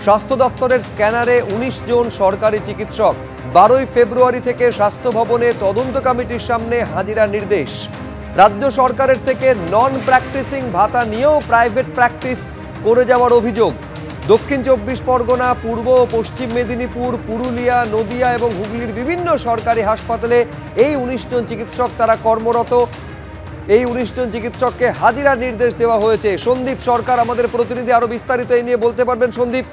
স্বাস্থ্য দফতরের স্ক্যানারে ১৯ জন সরকারি চিকিৎসক। ১২ই ফেব্রুয়ারি থেকে স্বাস্থ্য ভবনে তদন্ত কমিটির সামনে হাজিরার নির্দেশ। রাজ্য সরকারের থেকে নন প্র্যাকটিসিং ভাতা নিয়েও প্রাইভেট প্র্যাকটিস করে যাওয়ার অভিযোগ। দক্ষিণ ২৪ পরগনা, পূর্ব ও পশ্চিম মেদিনীপুর, পুরুলিয়া, নদিয়া এবং হুগলির বিভিন্ন সরকারি হাসপাতালে এই ১৯ জন চিকিৎসক তারা কর্মরত। এই ১৯ জন চিকিৎসককে হাজিরার নির্দেশ দেওয়া হয়েছে। সন্দীপ সরকার আমাদের প্রতিনিধি, আরো বিস্তারিত এই নিয়ে বলতে পারবেন। সন্দীপ,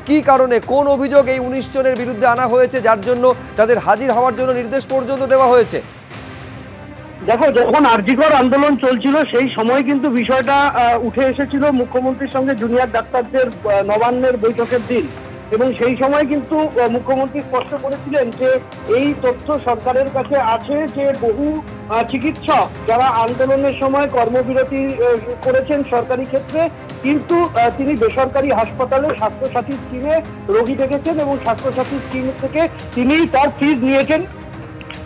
কি কারণে, কোন অভিযোগ এই ১৯ জনের বিরুদ্ধে আনা হয়েছে যার জন্য তাদের হাজির হওয়ার জন্য নির্দেশ পর্যন্ত দেওয়া হয়েছে? দেখো, যখন আরজিকর আন্দোলন চলছিল সেই সময় কিন্তু বিষয়টা উঠে এসেছিল মুখ্যমন্ত্রীর সঙ্গে জুনিয়র ডাক্তারদের নবান্নের বৈঠকের দিন, এবং সেই সময় কিন্তু মুখ্যমন্ত্রী স্পষ্ট করেছিলেন যে এই তথ্য সরকারের কাছে আছে যে বহু চিকিৎসক যারা আন্দোলনের সময় কর্মবিরতি করেছেন সরকারি ক্ষেত্রে, কিন্তু তিনি বেসরকারি হাসপাতালে স্বাস্থ্যসাথী স্কিমে রোগী দেখেছেন এবং স্বাস্থ্যসাথী স্কিম থেকে তিনি তার ফিজ নিয়েছেন।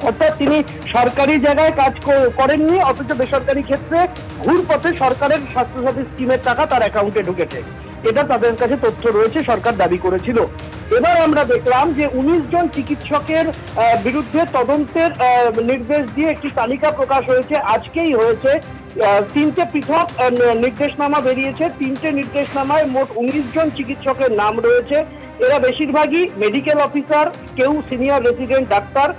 অর্থাৎ তিনি সরকারি জায়গায় কাজ করেননি, অথচ বেসরকারি ক্ষেত্রে ঘুরপথে সরকারের স্বাস্থ্যসাথী স্কিমের টাকা তার অ্যাকাউন্টে ঢুকেছে। এটা তাদের কাছে তথ্য রয়েছে, সরকার দাবি করেছিল। এবার আমরা দেখলাম যে ১৯ জন চিকিৎসকের বিরুদ্ধে তদন্তের নির্দেশ দিয়ে একটি তালিকা প্রকাশ হয়েছে, আজকেই হয়েছে। ৩টে পৃথক নির্দেশনামা বেরিয়েছে। ৩টে নির্দেশনামায় মোট ১৯ জন চিকিৎসকের নাম রয়েছে। এরা বেশিরভাগই মেডিকেল অফিসার, কেউ সিনিয়র রেসিডেন্ট ডাক্তার।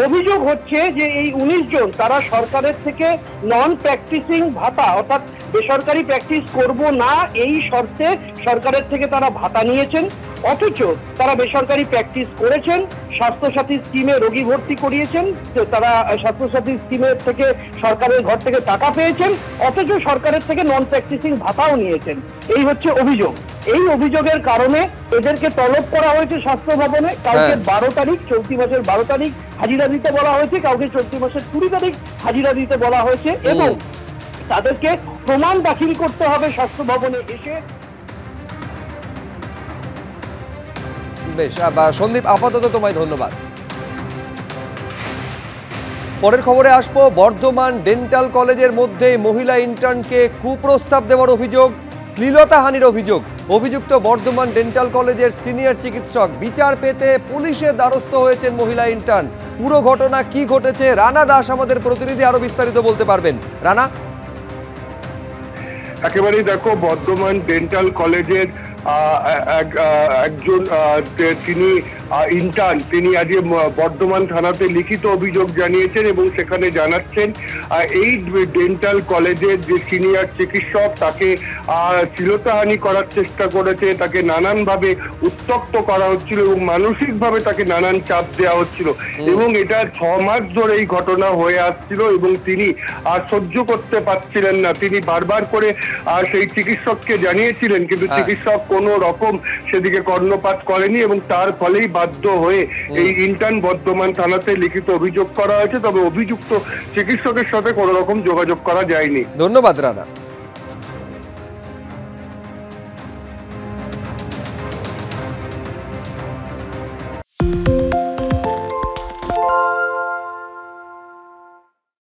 অভিযোগ হচ্ছে যে এই ১৯ জন তারা সরকারের থেকে নন প্র্যাকটিসিং ভাতা, অর্থাৎ বেসরকারি প্র্যাকটিস করব না এই শর্তে সরকারের থেকে তারা ভাতা নিয়েছেন, অথচ তারা বেসরকারি প্র্যাকটিস করেছেন, স্বাস্থ্যসাথী স্কিমে রোগী ভর্তি করিয়েছেন, তারা স্বাস্থ্যসাথী স্কিমের থেকে সরকারের ঘর থেকে টাকা পেয়েছেন, অথচ সরকারের থেকে নন প্র্যাকটিসিং ভাতাও নিয়েছেন। এই হচ্ছে অভিযোগ। এই অভিযোগের কারণে এদেরকে তলব করা হয়েছে স্বাস্থ্য ভবনে। কাউকে ১২ তারিখ, চলতি মাসের ১২ তারিখ হাজিরা দিতে বলা হয়েছে, কাউকে চলতি মাসের ২০ তারিখ হাজিরা দিতে বলা হয়েছে, এবং তাদেরকে প্রমাণ দাখিল করতে হবে স্বাস্থ্য ভবনে এসে। বেশ, সন্দীপ, আপাতত তোমায় ধন্যবাদ। পরের খবরে আসবো। বর্ধমান ডেন্টাল কলেজের মধ্যে মহিলা ইন্টার্নকে কুপ্রস্তাব দেওয়ার অভিযোগ, শ্লীলতাহানির অভিযোগ। অভিযুক্ত বর্ধমান ডেন্টাল কলেজের সিনিয়র চিকিৎসক। বিচার পেতে পুলিশের দ্বারস্থ হয়েছেন মহিলা ইন্টার্ন। পুরো ঘটনা কি ঘটেছে, রানা দাস আমাদের প্রতিনিধি আরো বিস্তারিত বলতে পারবেন। রানা। একেবারেই দেখো, বর্ধমান ডেন্টাল কলেজের একজন তিনি ইন্টার্ন, তিনি আজ বর্ধমান থানাতে লিখিত অভিযোগ জানিয়েছেন এবং সেখানে জানাচ্ছেন এই ডেন্টাল কলেজের যে সিনিয়র চিকিৎসক তাকে শ্লীলতাহানি করার চেষ্টা করেছে, তাকে নানানভাবে উত্ত্যক্ত করা হচ্ছিল এবং মানসিকভাবে তাকে নানান চাপ দেওয়া হচ্ছিল, এবং এটা ৬ মাস ধরে এই ঘটনা হয়ে আসছিল এবং তিনি আর সহ্য করতে পারছিলেন না। তিনি বারবার করে সেই চিকিৎসককে জানিয়েছিলেন, কিন্তু চিকিৎসক কোনো রকম সেদিকে কর্ণপাত করেনি এবং তার ফলেই বাধ্য হয়ে এই ইন্টার্ন বর্ধমান থানাতে লিখিত অভিযোগ করা হয়েছে। তবে অভিযুক্ত চিকিৎসকের সাথে কোনো রকম যোগাযোগ করা যায়নি। ধন্যবাদ রানা।